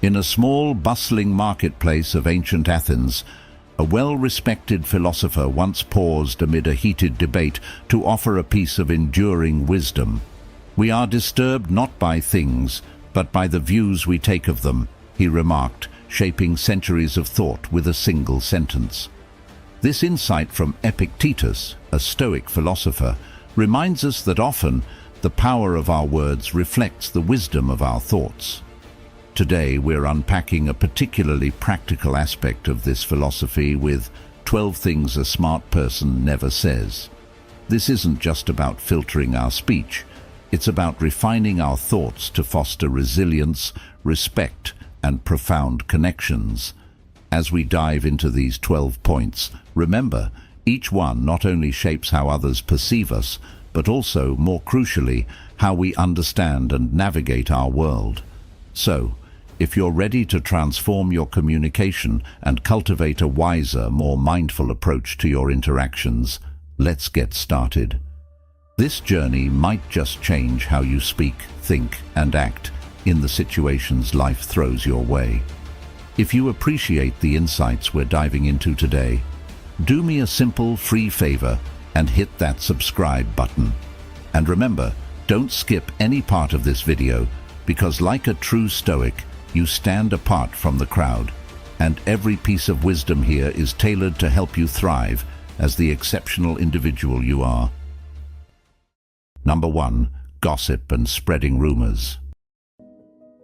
In a small, bustling marketplace of ancient Athens, a well-respected philosopher once paused amid a heated debate to offer a piece of enduring wisdom. "We are disturbed not by things, but by the views we take of them," he remarked, shaping centuries of thought with a single sentence. This insight from Epictetus, a Stoic philosopher, reminds us that often the power of our words reflects the wisdom of our thoughts. Today we're unpacking a particularly practical aspect of this philosophy with 12 things a smart person never says. This isn't just about filtering our speech. It's about refining our thoughts to foster resilience, respect, and profound connections. As we dive into these 12 points, remember, each one not only shapes how others perceive us, but also, more crucially, how we understand and navigate our world. So, if you're ready to transform your communication and cultivate a wiser, more mindful approach to your interactions, let's get started. This journey might just change how you speak, think, and act in the situations life throws your way. If you appreciate the insights we're diving into today, do me a simple, free favor and hit that subscribe button. And remember, don't skip any part of this video, because like a true Stoic, you stand apart from the crowd, and every piece of wisdom here is tailored to help you thrive as the exceptional individual you are. Number 1. Gossip and spreading rumors.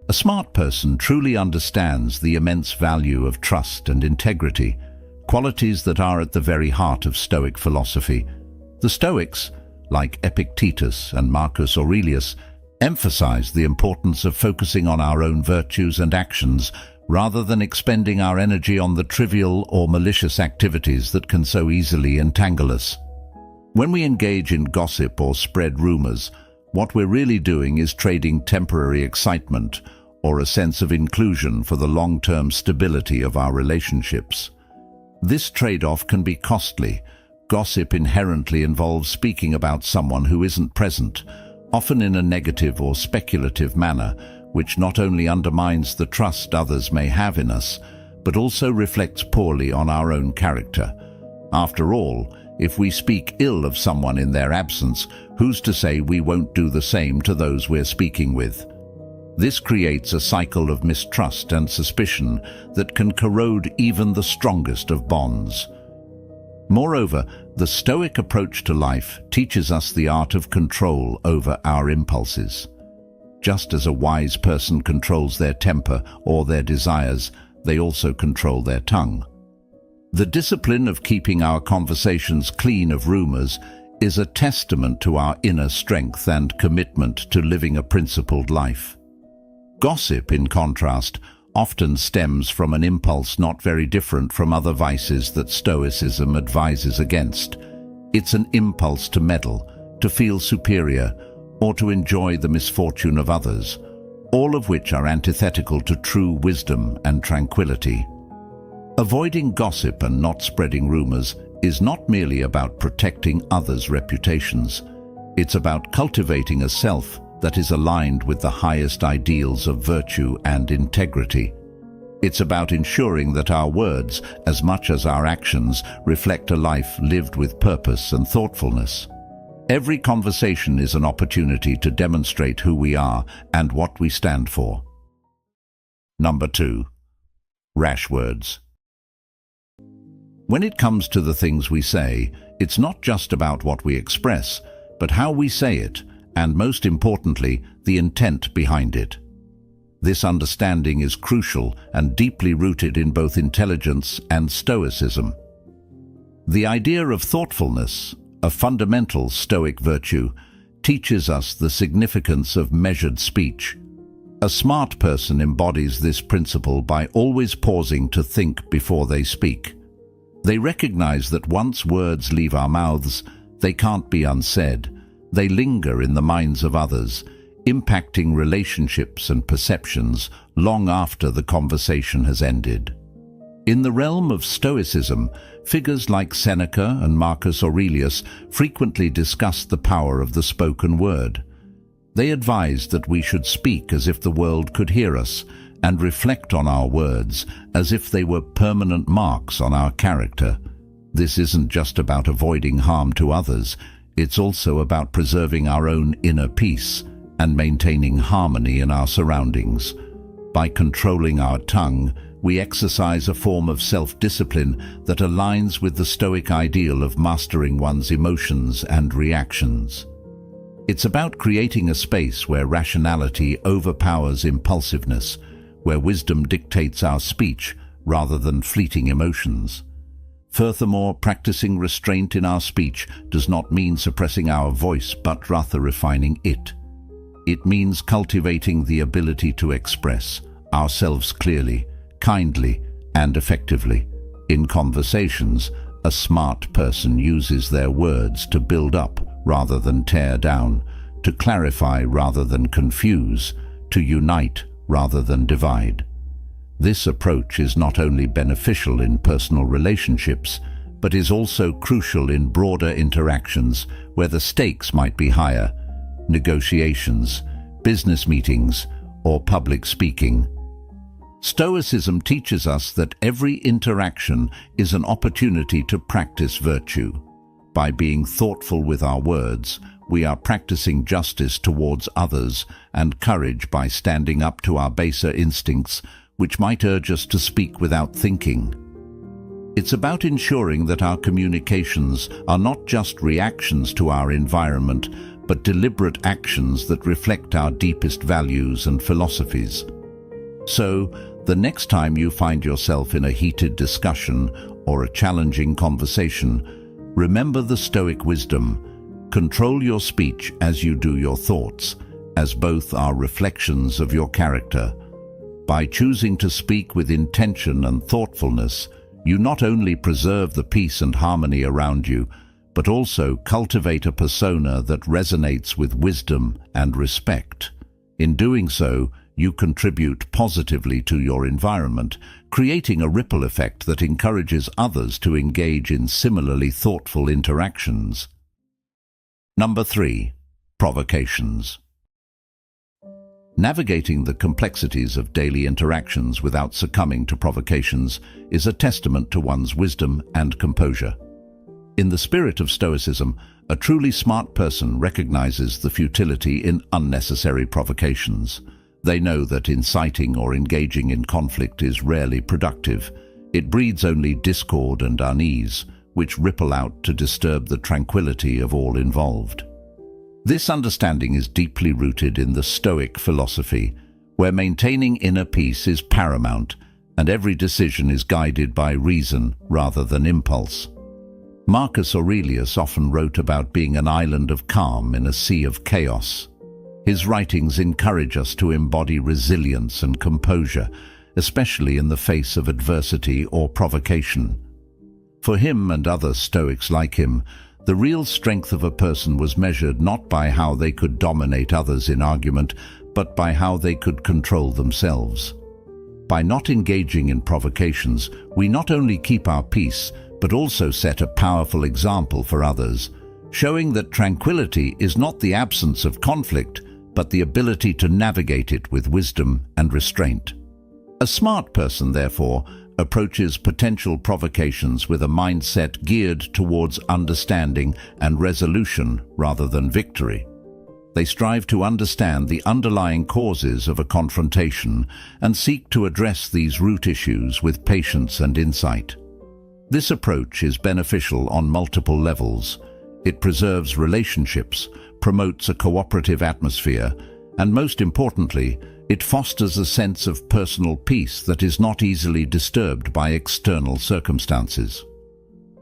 A smart person truly understands the immense value of trust and integrity, qualities that are at the very heart of Stoic philosophy. The Stoics, like Epictetus and Marcus Aurelius, emphasize the importance of focusing on our own virtues and actions rather than expending our energy on the trivial or malicious activities that can so easily entangle us. When we engage in gossip or spread rumors, what we're really doing is trading temporary excitement or a sense of inclusion for the long-term stability of our relationships. This trade-off can be costly. Gossip inherently involves speaking about someone who isn't present, often in a negative or speculative manner, which not only undermines the trust others may have in us, but also reflects poorly on our own character. After all, if we speak ill of someone in their absence, who's to say we won't do the same to those we're speaking with? This creates a cycle of mistrust and suspicion that can corrode even the strongest of bonds. Moreover, the Stoic approach to life teaches us the art of control over our impulses. Just as a wise person controls their temper or their desires, they also control their tongue. The discipline of keeping our conversations clean of rumors is a testament to our inner strength and commitment to living a principled life. Gossip, in contrast, often stems from an impulse not very different from other vices that Stoicism advises against. It's an impulse to meddle, to feel superior, or to enjoy the misfortune of others, all of which are antithetical to true wisdom and tranquility. Avoiding gossip and not spreading rumors is not merely about protecting others' reputations. It's about cultivating a self that is aligned with the highest ideals of virtue and integrity. It's about ensuring that our words, as much as our actions, reflect a life lived with purpose and thoughtfulness. Every conversation is an opportunity to demonstrate who we are and what we stand for. Number 2. Rash words. When it comes to the things we say, it's not just about what we express, but how we say it, and most importantly, the intent behind it. This understanding is crucial and deeply rooted in both intelligence and Stoicism. The idea of thoughtfulness, a fundamental Stoic virtue, teaches us the significance of measured speech. A smart person embodies this principle by always pausing to think before they speak. They recognize that once words leave our mouths, they can't be unsaid. They linger in the minds of others, impacting relationships and perceptions long after the conversation has ended. In the realm of Stoicism, figures like Seneca and Marcus Aurelius frequently discussed the power of the spoken word. They advised that we should speak as if the world could hear us, and reflect on our words as if they were permanent marks on our character. This isn't just about avoiding harm to others, it's also about preserving our own inner peace and maintaining harmony in our surroundings. By controlling our tongue, we exercise a form of self-discipline that aligns with the Stoic ideal of mastering one's emotions and reactions. It's about creating a space where rationality overpowers impulsiveness, where wisdom dictates our speech rather than fleeting emotions. Furthermore, practicing restraint in our speech does not mean suppressing our voice, but rather refining it. It means cultivating the ability to express ourselves clearly, kindly, and effectively. In conversations, a smart person uses their words to build up rather than tear down, to clarify rather than confuse, to unite rather than divide. This approach is not only beneficial in personal relationships, but is also crucial in broader interactions where the stakes might be higher: negotiations, business meetings, or public speaking. Stoicism teaches us that every interaction is an opportunity to practice virtue. By being thoughtful with our words, we are practicing justice towards others and courage by standing up to our baser instincts, which might urge us to speak without thinking. It's about ensuring that our communications are not just reactions to our environment, but deliberate actions that reflect our deepest values and philosophies. So, the next time you find yourself in a heated discussion or a challenging conversation, remember the Stoic wisdom: control your speech as you do your thoughts, as both are reflections of your character. By choosing to speak with intention and thoughtfulness, you not only preserve the peace and harmony around you, but also cultivate a persona that resonates with wisdom and respect. In doing so, you contribute positively to your environment, creating a ripple effect that encourages others to engage in similarly thoughtful interactions. Number 3. Provocations. Navigating the complexities of daily interactions without succumbing to provocations is a testament to one's wisdom and composure. In the spirit of Stoicism, a truly smart person recognizes the futility in unnecessary provocations. They know that inciting or engaging in conflict is rarely productive. It breeds only discord and unease, which ripple out to disturb the tranquility of all involved. This understanding is deeply rooted in the Stoic philosophy, where maintaining inner peace is paramount and every decision is guided by reason rather than impulse. Marcus Aurelius often wrote about being an island of calm in a sea of chaos. His writings encourage us to embody resilience and composure, especially in the face of adversity or provocation. For him and other Stoics like him, the real strength of a person was measured not by how they could dominate others in argument, but by how they could control themselves. By not engaging in provocations, we not only keep our peace, but also set a powerful example for others, showing that tranquility is not the absence of conflict, but the ability to navigate it with wisdom and restraint. A smart person, therefore, approaches potential provocations with a mindset geared towards understanding and resolution rather than victory. They strive to understand the underlying causes of a confrontation and seek to address these root issues with patience and insight. This approach is beneficial on multiple levels. It preserves relationships, promotes a cooperative atmosphere, and most importantly, it fosters a sense of personal peace that is not easily disturbed by external circumstances.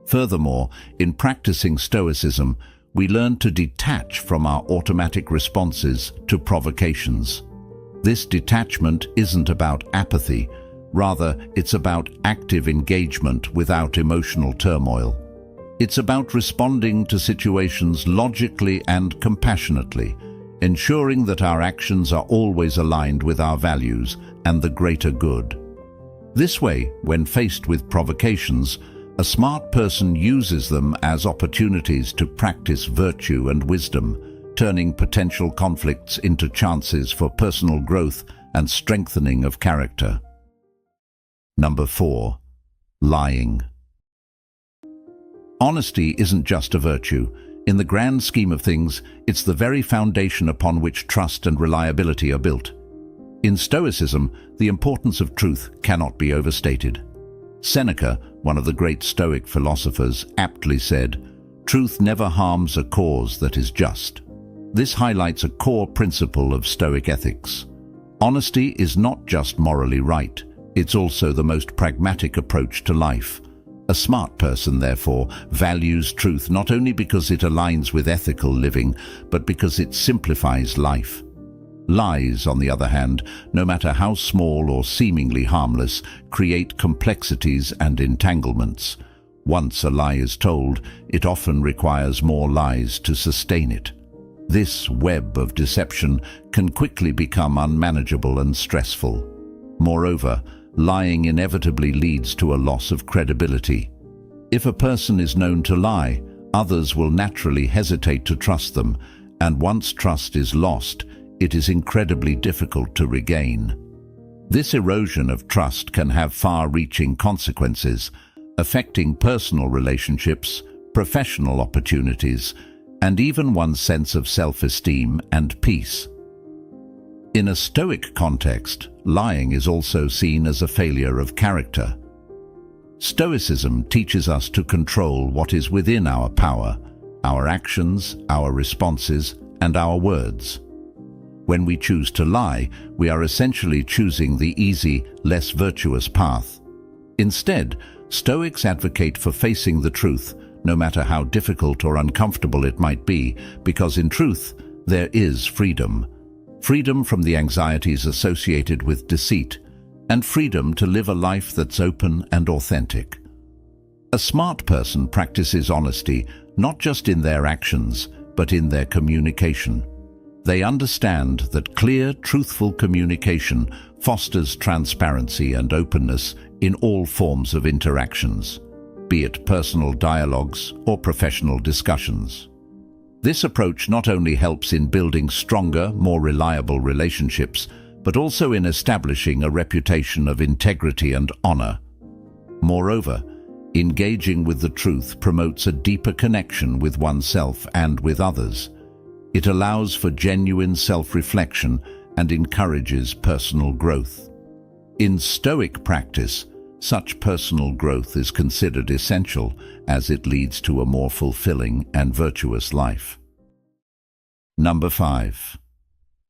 Furthermore, in practicing Stoicism, we learn to detach from our automatic responses to provocations. This detachment isn't about apathy, rather it's about active engagement without emotional turmoil. It's about responding to situations logically and compassionately, ensuring that our actions are always aligned with our values and the greater good. This way, when faced with provocations, a smart person uses them as opportunities to practice virtue and wisdom, turning potential conflicts into chances for personal growth and strengthening of character. Number 4. Lying. Honesty isn't just a virtue. In the grand scheme of things, it's the very foundation upon which trust and reliability are built. In Stoicism, the importance of truth cannot be overstated. Seneca, one of the great Stoic philosophers, aptly said, "Truth never harms a cause that is just." This highlights a core principle of Stoic ethics. Honesty is not just morally right, it's also the most pragmatic approach to life. A smart person, therefore, values truth not only because it aligns with ethical living, but because it simplifies life. Lies, on the other hand, no matter how small or seemingly harmless, create complexities and entanglements. Once a lie is told, it often requires more lies to sustain it. This web of deception can quickly become unmanageable and stressful. Moreover, lying inevitably leads to a loss of credibility. If a person is known to lie, others will naturally hesitate to trust them, and once trust is lost, it is incredibly difficult to regain. This erosion of trust can have far-reaching consequences, affecting personal relationships, professional opportunities, and even one's sense of self-esteem and peace. In a Stoic context, lying is also seen as a failure of character. Stoicism teaches us to control what is within our power, our actions, our responses, and our words. When we choose to lie, we are essentially choosing the easy, less virtuous path. Instead, Stoics advocate for facing the truth, no matter how difficult or uncomfortable it might be, because in truth, there is freedom. Freedom from the anxieties associated with deceit, and freedom to live a life that's open and authentic. A smart person practices honesty not just in their actions, but in their communication. They understand that clear, truthful communication fosters transparency and openness in all forms of interactions, be it personal dialogues or professional discussions. This approach not only helps in building stronger, more reliable relationships, but also in establishing a reputation of integrity and honor. Moreover, engaging with the truth promotes a deeper connection with oneself and with others. It allows for genuine self-reflection and encourages personal growth. In Stoic practice, such personal growth is considered essential as it leads to a more fulfilling and virtuous life. Number 5.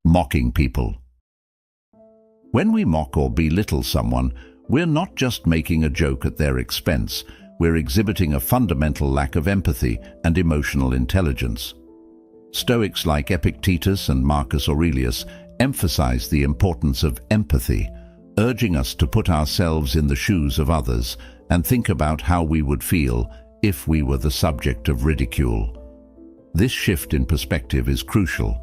Mocking people. When we mock or belittle someone, we're not just making a joke at their expense, we're exhibiting a fundamental lack of empathy and emotional intelligence. Stoics like Epictetus and Marcus Aurelius emphasize the importance of empathy, urging us to put ourselves in the shoes of others and think about how we would feel if we were the subject of ridicule. This shift in perspective is crucial.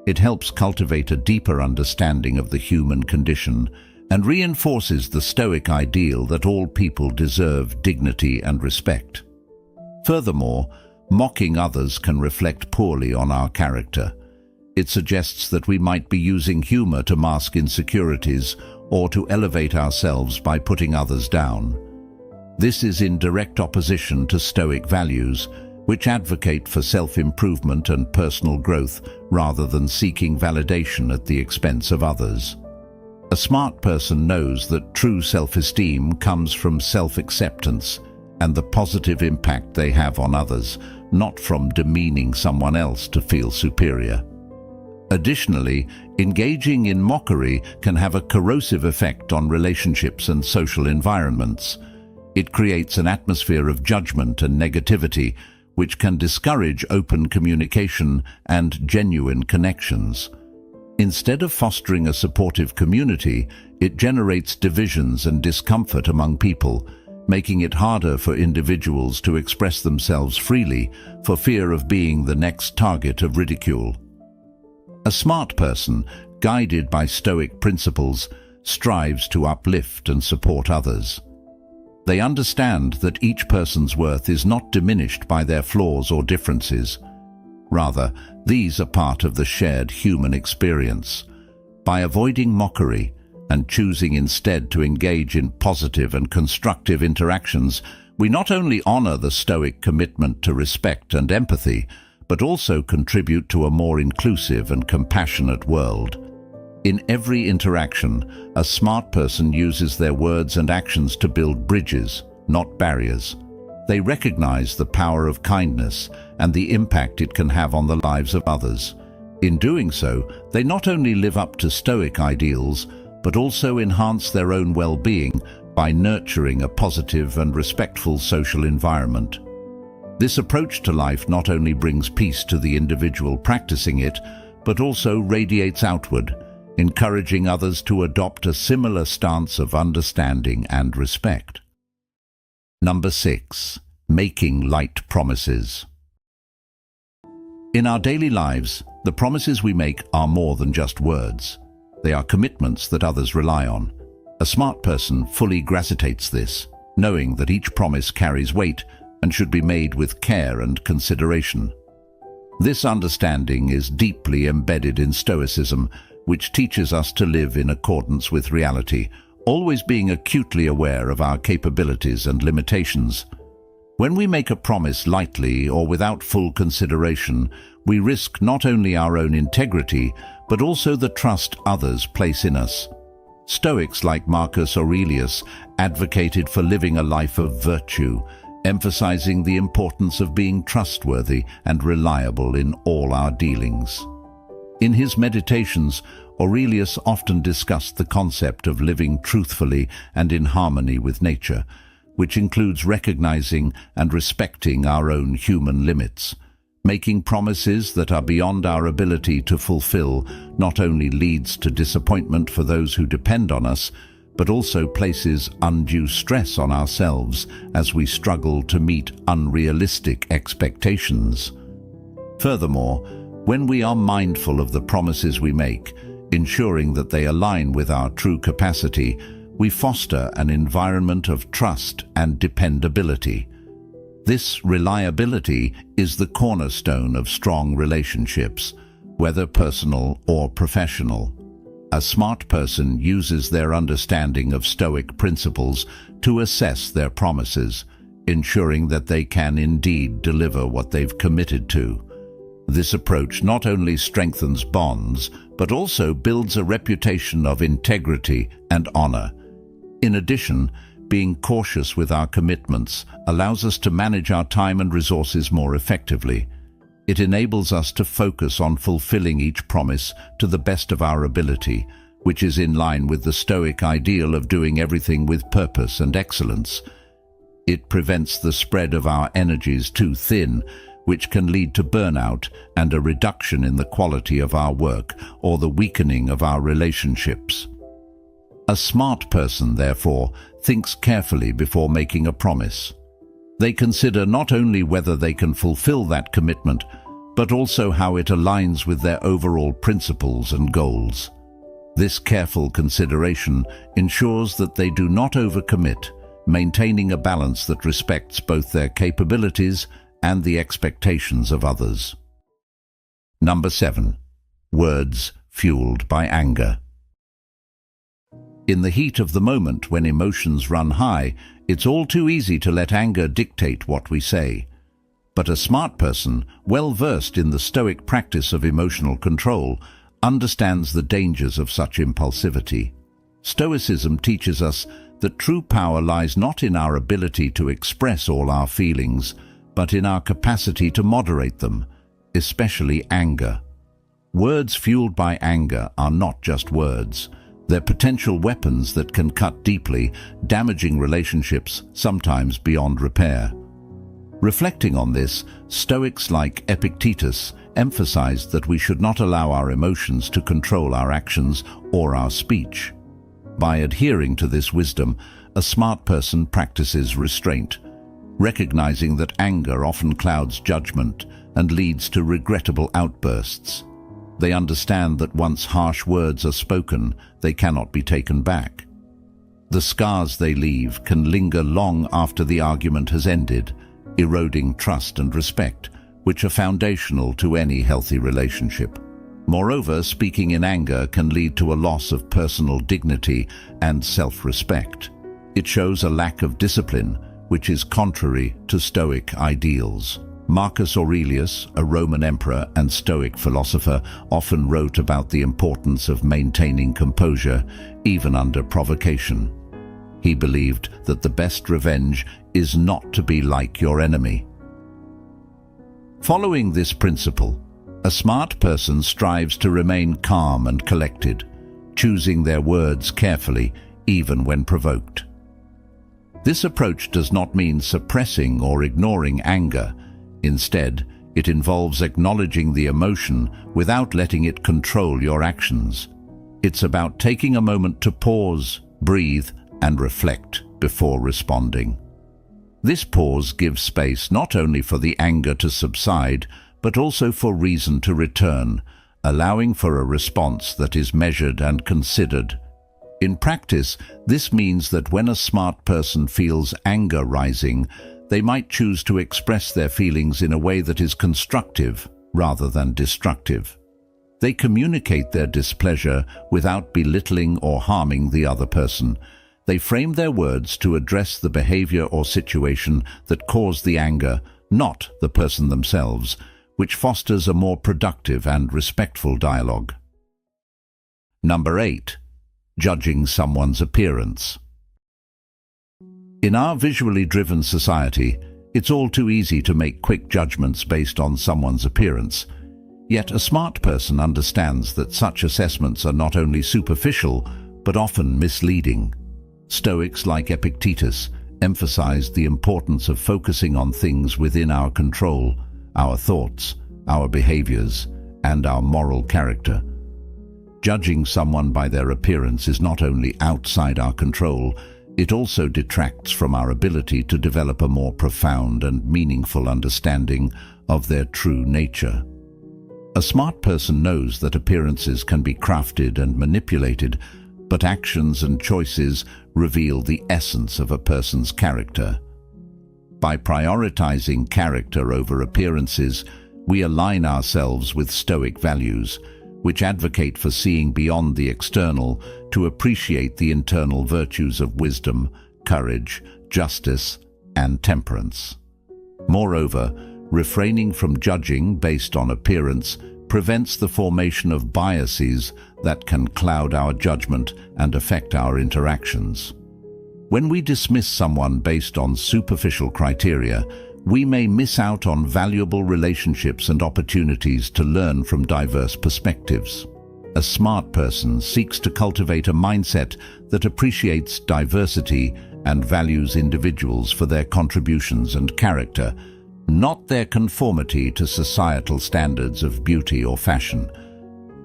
It helps cultivate a deeper understanding of the human condition and reinforces the Stoic ideal that all people deserve dignity and respect. Furthermore, mocking others can reflect poorly on our character. It suggests that we might be using humor to mask insecurities or to elevate ourselves by putting others down. This is in direct opposition to Stoic values, which advocate for self-improvement and personal growth rather than seeking validation at the expense of others. A smart person knows that true self-esteem comes from self-acceptance and the positive impact they have on others, not from demeaning someone else to feel superior. Additionally, engaging in mockery can have a corrosive effect on relationships and social environments. It creates an atmosphere of judgment and negativity, which can discourage open communication and genuine connections. Instead of fostering a supportive community, it generates divisions and discomfort among people, making it harder for individuals to express themselves freely for fear of being the next target of ridicule. A smart person, guided by Stoic principles, strives to uplift and support others. They understand that each person's worth is not diminished by their flaws or differences. Rather, these are part of the shared human experience. By avoiding mockery and choosing instead to engage in positive and constructive interactions, we not only honor the Stoic commitment to respect and empathy, but also contribute to a more inclusive and compassionate world. In every interaction, a smart person uses their words and actions to build bridges, not barriers. They recognize the power of kindness and the impact it can have on the lives of others. In doing so, they not only live up to Stoic ideals, but also enhance their own well-being by nurturing a positive and respectful social environment. This approach to life not only brings peace to the individual practicing it, but also radiates outward, encouraging others to adopt a similar stance of understanding and respect. Number 6. Making light promises. In our daily lives, the promises we make are more than just words. They are commitments that others rely on. A smart person fully gracitates this, knowing that each promise carries weight and should be made with care and consideration. This understanding is deeply embedded in Stoicism, which teaches us to live in accordance with reality, always being acutely aware of our capabilities and limitations. When we make a promise lightly or without full consideration, we risk not only our own integrity, but also the trust others place in us. Stoics like Marcus Aurelius advocated for living a life of virtue, emphasizing the importance of being trustworthy and reliable in all our dealings. In his meditations, Aurelius often discussed the concept of living truthfully and in harmony with nature, which includes recognizing and respecting our own human limits. Making promises that are beyond our ability to fulfill not only leads to disappointment for those who depend on us, but also places undue stress on ourselves as we struggle to meet unrealistic expectations. Furthermore, when we are mindful of the promises we make, ensuring that they align with our true capacity, we foster an environment of trust and dependability. This reliability is the cornerstone of strong relationships, whether personal or professional. A smart person uses their understanding of Stoic principles to assess their promises, ensuring that they can indeed deliver what they've committed to. This approach not only strengthens bonds, but also builds a reputation of integrity and honor. In addition, being cautious with our commitments allows us to manage our time and resources more effectively. It enables us to focus on fulfilling each promise to the best of our ability, which is in line with the Stoic ideal of doing everything with purpose and excellence. It prevents the spread of our energies too thin, which can lead to burnout and a reduction in the quality of our work or the weakening of our relationships. A smart person, therefore, thinks carefully before making a promise. They consider not only whether they can fulfill that commitment, but also how it aligns with their overall principles and goals. This careful consideration ensures that they do not overcommit, maintaining a balance that respects both their capabilities and the expectations of others. Number 7. Words fueled by anger. In the heat of the moment, when emotions run high, it's all too easy to let anger dictate what we say. But a smart person, well versed in the Stoic practice of emotional control, understands the dangers of such impulsivity. Stoicism teaches us that true power lies not in our ability to express all our feelings, but in our capacity to moderate them, especially anger. Words fueled by anger are not just words. They're potential weapons that can cut deeply, damaging relationships, sometimes beyond repair. Reflecting on this, Stoics like Epictetus emphasized that we should not allow our emotions to control our actions or our speech. By adhering to this wisdom, a smart person practices restraint, recognizing that anger often clouds judgment and leads to regrettable outbursts. They understand that once harsh words are spoken, they cannot be taken back. The scars they leave can linger long after the argument has ended, eroding trust and respect, which are foundational to any healthy relationship. Moreover, speaking in anger can lead to a loss of personal dignity and self-respect. It shows a lack of discipline, which is contrary to Stoic ideals. Marcus Aurelius, a Roman emperor and Stoic philosopher, often wrote about the importance of maintaining composure, even under provocation. He believed that the best revenge is not to be like your enemy. Following this principle, a smart person strives to remain calm and collected, choosing their words carefully, even when provoked. This approach does not mean suppressing or ignoring anger. Instead, it involves acknowledging the emotion without letting it control your actions. It's about taking a moment to pause, breathe, and reflect before responding. This pause gives space not only for the anger to subside, but also for reason to return, allowing for a response that is measured and considered. In practice, this means that when a smart person feels anger rising, they might choose to express their feelings in a way that is constructive rather than destructive. They communicate their displeasure without belittling or harming the other person. They frame their words to address the behavior or situation that caused the anger, not the person themselves, which fosters a more productive and respectful dialogue. Number 8. Judging someone's appearance. In our visually driven society, it's all too easy to make quick judgments based on someone's appearance. Yet a smart person understands that such assessments are not only superficial, but often misleading. Stoics like Epictetus emphasized the importance of focusing on things within our control, our thoughts, our behaviors, and our moral character. Judging someone by their appearance is not only outside our control, it also detracts from our ability to develop a more profound and meaningful understanding of their true nature. A smart person knows that appearances can be crafted and manipulated, but actions and choices reveal the essence of a person's character. By prioritizing character over appearances, we align ourselves with Stoic values, which advocate for seeing beyond the external to appreciate the internal virtues of wisdom, courage, justice, and temperance. Moreover, refraining from judging based on appearance prevents the formation of biases that can cloud our judgment and affect our interactions. When we dismiss someone based on superficial criteria, we may miss out on valuable relationships and opportunities to learn from diverse perspectives. A smart person seeks to cultivate a mindset that appreciates diversity and values individuals for their contributions and character, not their conformity to societal standards of beauty or fashion.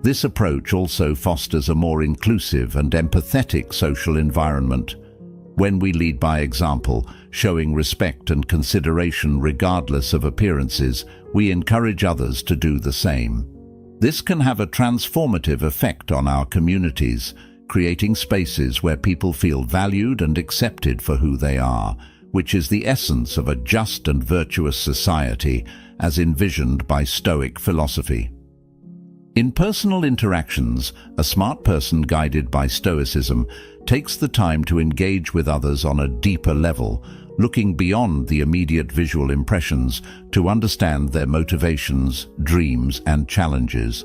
This approach also fosters a more inclusive and empathetic social environment. When we lead by example, showing respect and consideration regardless of appearances, we encourage others to do the same. This can have a transformative effect on our communities, creating spaces where people feel valued and accepted for who they are, which is the essence of a just and virtuous society as envisioned by Stoic philosophy. In personal interactions, a smart person guided by Stoicism takes the time to engage with others on a deeper level, looking beyond the immediate visual impressions to understand their motivations, dreams, and challenges.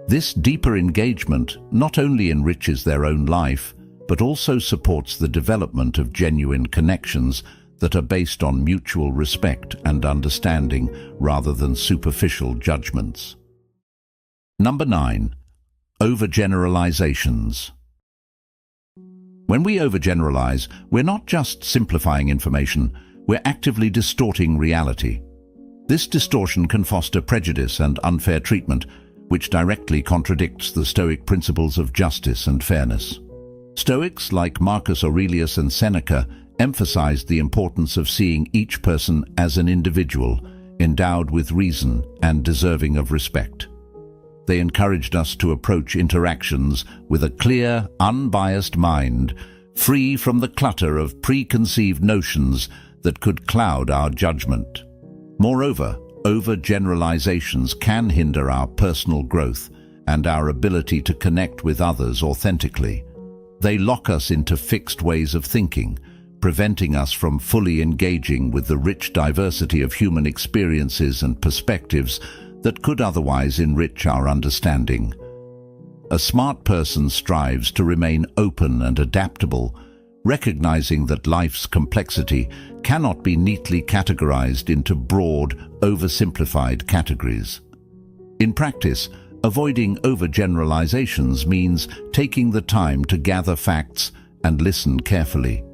This deeper engagement not only enriches their own life, but also supports the development of genuine connections that are based on mutual respect and understanding rather than superficial judgments. Number 9. Overgeneralizations. When we overgeneralize, we're not just simplifying information, we're actively distorting reality. This distortion can foster prejudice and unfair treatment, which directly contradicts the Stoic principles of justice and fairness. Stoics like Marcus Aurelius and Seneca emphasized the importance of seeing each person as an individual, endowed with reason and deserving of respect. They encouraged us to approach interactions with a clear, unbiased mind, free from the clutter of preconceived notions that could cloud our judgment. Moreover, overgeneralizations can hinder our personal growth, and our ability to connect with others authentically. They lock us into fixed ways of thinking, preventing us from fully engaging with the rich diversity of human experiences and perspectives that could otherwise enrich our understanding. A smart person strives to remain open and adaptable, recognizing that life's complexity cannot be neatly categorized into broad, oversimplified categories. In practice, avoiding overgeneralizations means taking the time to gather facts and listen carefully.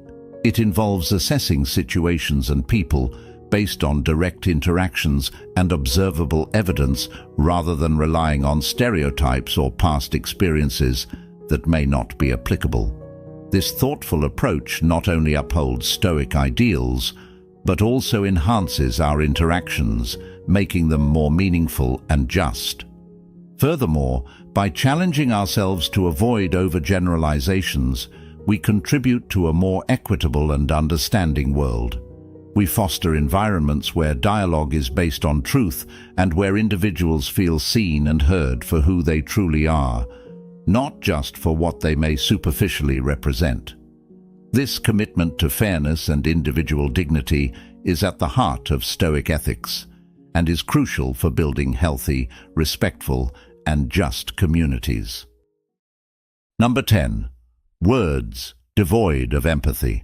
It involves assessing situations and people based on direct interactions and observable evidence rather than relying on stereotypes or past experiences that may not be applicable. This thoughtful approach not only upholds Stoic ideals, but also enhances our interactions, making them more meaningful and just. Furthermore, by challenging ourselves to avoid overgeneralizations, we contribute to a more equitable and understanding world. We foster environments where dialogue is based on truth and where individuals feel seen and heard for who they truly are, not just for what they may superficially represent. This commitment to fairness and individual dignity is at the heart of Stoic ethics and is crucial for building healthy, respectful, and just communities. Number 10. Words devoid of empathy.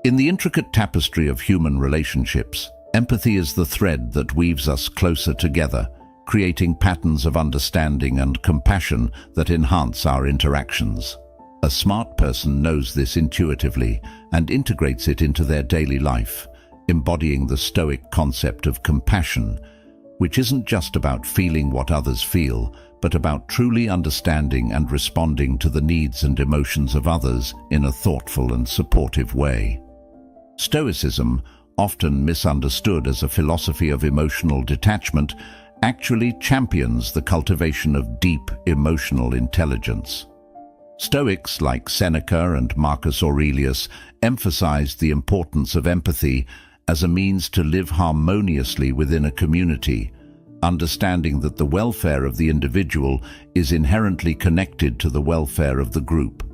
In the intricate tapestry of human relationships, empathy is the thread that weaves us closer together, creating patterns of understanding and compassion that enhance our interactions. A smart person knows this intuitively and integrates it into their daily life, embodying the Stoic concept of compassion, which isn't just about feeling what others feel, but about truly understanding and responding to the needs and emotions of others in a thoughtful and supportive way. Stoicism, often misunderstood as a philosophy of emotional detachment, actually champions the cultivation of deep emotional intelligence. Stoics like Seneca and Marcus Aurelius emphasized the importance of empathy as a means to live harmoniously within a community, understanding that the welfare of the individual is inherently connected to the welfare of the group.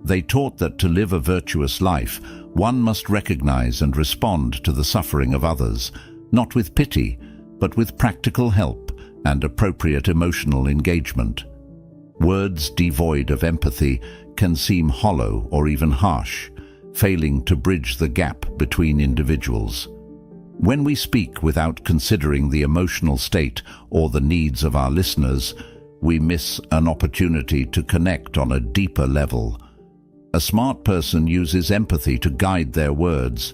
They taught that to live a virtuous life, one must recognize and respond to the suffering of others, not with pity, but with practical help and appropriate emotional engagement. Words devoid of empathy can seem hollow or even harsh, failing to bridge the gap between individuals. When we speak without considering the emotional state or the needs of our listeners, we miss an opportunity to connect on a deeper level. A smart person uses empathy to guide their words,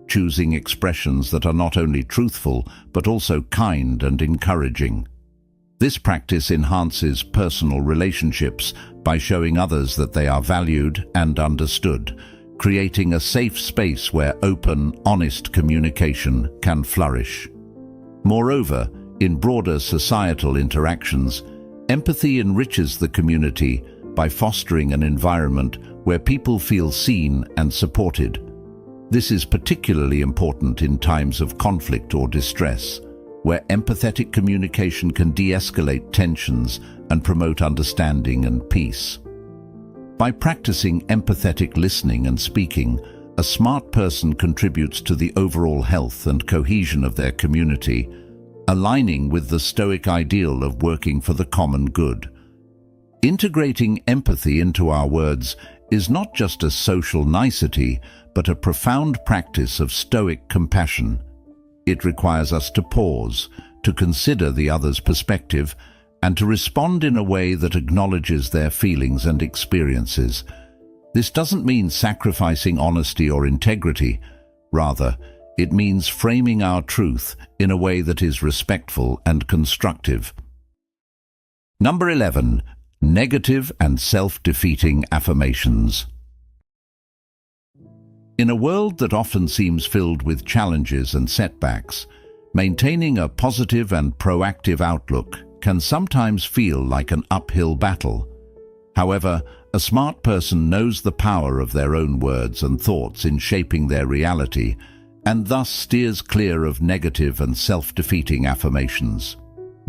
choosing expressions that are not only truthful but also kind and encouraging. This practice enhances personal relationships by showing others that they are valued and understood, creating a safe space where open, honest communication can flourish. Moreover, in broader societal interactions, empathy enriches the community by fostering an environment where people feel seen and supported. This is particularly important in times of conflict or distress, where empathetic communication can de-escalate tensions and promote understanding and peace. By practicing empathetic listening and speaking, a smart person contributes to the overall health and cohesion of their community, aligning with the Stoic ideal of working for the common good. Integrating empathy into our words is not just a social nicety, but a profound practice of Stoic compassion. It requires us to pause, to consider the other's perspective, and to respond in a way that acknowledges their feelings and experiences. This doesn't mean sacrificing honesty or integrity. Rather, it means framing our truth in a way that is respectful and constructive. Number 11. Negative and self-defeating affirmations. In a world that often seems filled with challenges and setbacks, maintaining a positive and proactive outlook can sometimes feel like an uphill battle. However, a smart person knows the power of their own words and thoughts in shaping their reality, and thus steers clear of negative and self-defeating affirmations.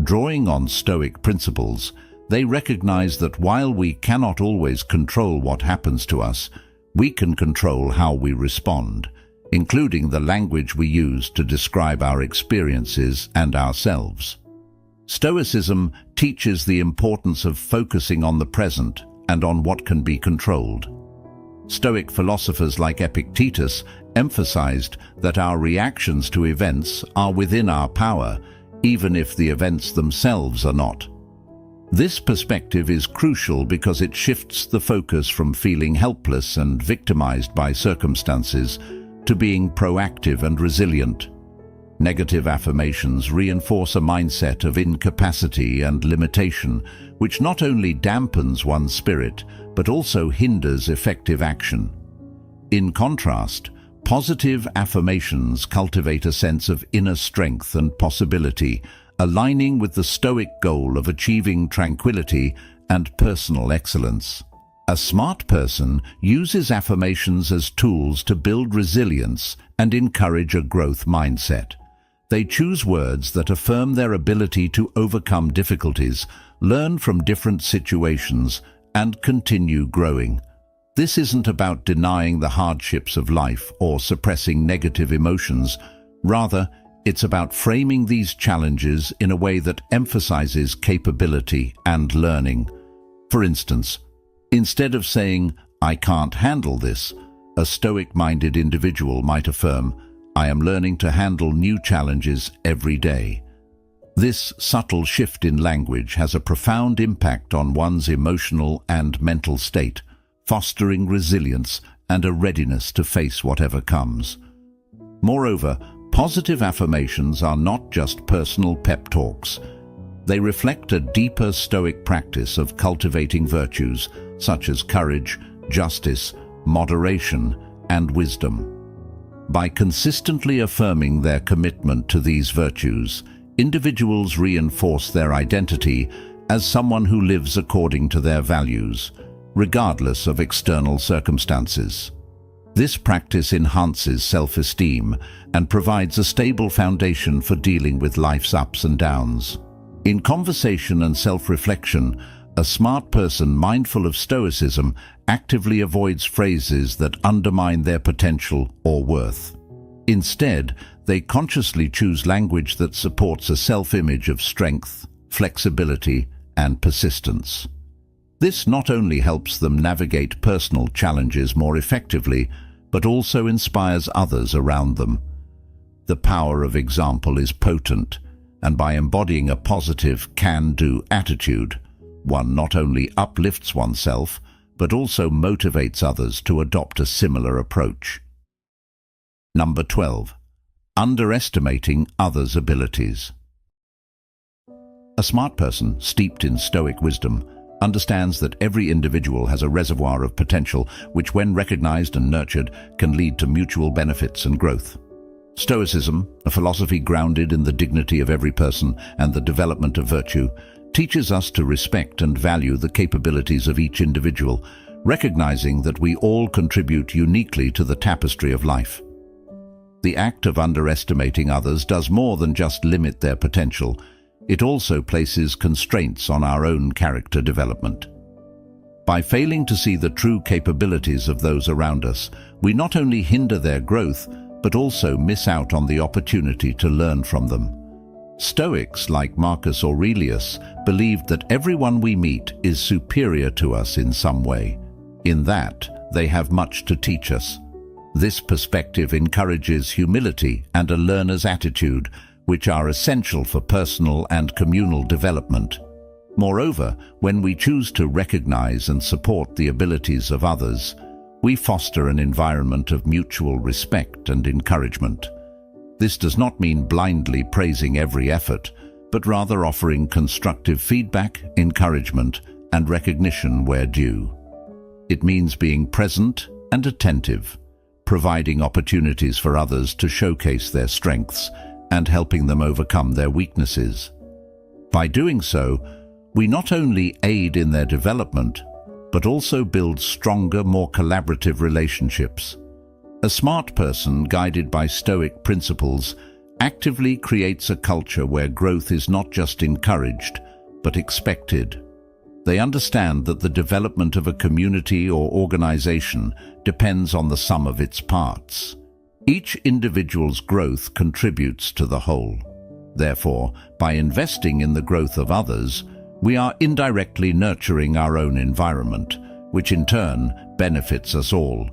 Drawing on Stoic principles, they recognize that while we cannot always control what happens to us, we can control how we respond, including the language we use to describe our experiences and ourselves. Stoicism teaches the importance of focusing on the present and on what can be controlled. Stoic philosophers like Epictetus emphasized that our reactions to events are within our power, even if the events themselves are not. This perspective is crucial because it shifts the focus from feeling helpless and victimized by circumstances to being proactive and resilient. Negative affirmations reinforce a mindset of incapacity and limitation, which not only dampens one's spirit, but also hinders effective action. In contrast, positive affirmations cultivate a sense of inner strength and possibility, aligning with the Stoic goal of achieving tranquility and personal excellence. A smart person uses affirmations as tools to build resilience and encourage a growth mindset. They choose words that affirm their ability to overcome difficulties, learn from different situations, and continue growing. This isn't about denying the hardships of life or suppressing negative emotions. Rather, it's about framing these challenges in a way that emphasizes capability and learning. For instance, instead of saying, "I can't handle this," a Stoic-minded individual might affirm, "I am learning to handle new challenges every day." This subtle shift in language has a profound impact on one's emotional and mental state, fostering resilience and a readiness to face whatever comes. Moreover, positive affirmations are not just personal pep talks. They reflect a deeper Stoic practice of cultivating virtues such as courage, justice, moderation, and wisdom. By consistently affirming their commitment to these virtues, individuals reinforce their identity as someone who lives according to their values, regardless of external circumstances. This practice enhances self-esteem and provides a stable foundation for dealing with life's ups and downs. In conversation and self-reflection, a smart person mindful of Stoicism actively avoids phrases that undermine their potential or worth. Instead, they consciously choose language that supports a self-image of strength, flexibility, and persistence. This not only helps them navigate personal challenges more effectively, but also inspires others around them. The power of example is potent, and by embodying a positive can-do attitude, one not only uplifts oneself, but also motivates others to adopt a similar approach. Number 12. Underestimating others' abilities. A smart person, steeped in Stoic wisdom, understands that every individual has a reservoir of potential which, when recognized and nurtured, can lead to mutual benefits and growth. Stoicism, a philosophy grounded in the dignity of every person and the development of virtue, teaches us to respect and value the capabilities of each individual, recognizing that we all contribute uniquely to the tapestry of life. The act of underestimating others does more than just limit their potential. It also places constraints on our own character development. By failing to see the true capabilities of those around us, we not only hinder their growth, but also miss out on the opportunity to learn from them. Stoics like Marcus Aurelius believed that everyone we meet is superior to us in some way. In that, they have much to teach us. This perspective encourages humility and a learner's attitude, which are essential for personal and communal development. Moreover, when we choose to recognize and support the abilities of others, we foster an environment of mutual respect and encouragement. This does not mean blindly praising every effort, but rather offering constructive feedback, encouragement, and recognition where due. It means being present and attentive, providing opportunities for others to showcase their strengths and helping them overcome their weaknesses. By doing so, we not only aid in their development, but also build stronger, more collaborative relationships. A smart person, guided by Stoic principles, actively creates a culture where growth is not just encouraged, but expected. They understand that the development of a community or organization depends on the sum of its parts. Each individual's growth contributes to the whole. Therefore, by investing in the growth of others, we are indirectly nurturing our own environment, which in turn benefits us all.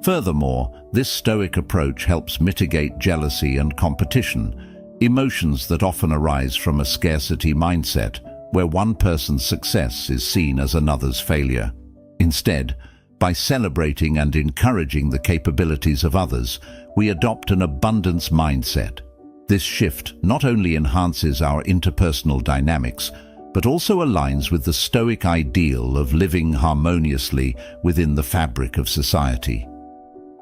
Furthermore, this Stoic approach helps mitigate jealousy and competition, emotions that often arise from a scarcity mindset, where one person's success is seen as another's failure. Instead, by celebrating and encouraging the capabilities of others, we adopt an abundance mindset. This shift not only enhances our interpersonal dynamics, but also aligns with the Stoic ideal of living harmoniously within the fabric of society.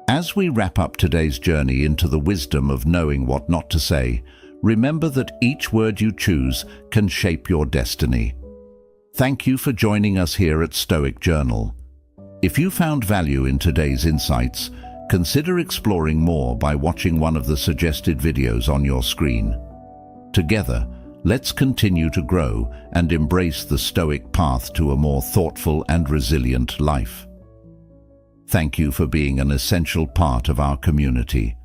As we wrap up today's journey into the wisdom of knowing what not to say, remember that each word you choose can shape your destiny. Thank you for joining us here at Stoic Journal. If you found value in today's insights, consider exploring more by watching one of the suggested videos on your screen. Together, let's continue to grow and embrace the Stoic path to a more thoughtful and resilient life. Thank you for being an essential part of our community.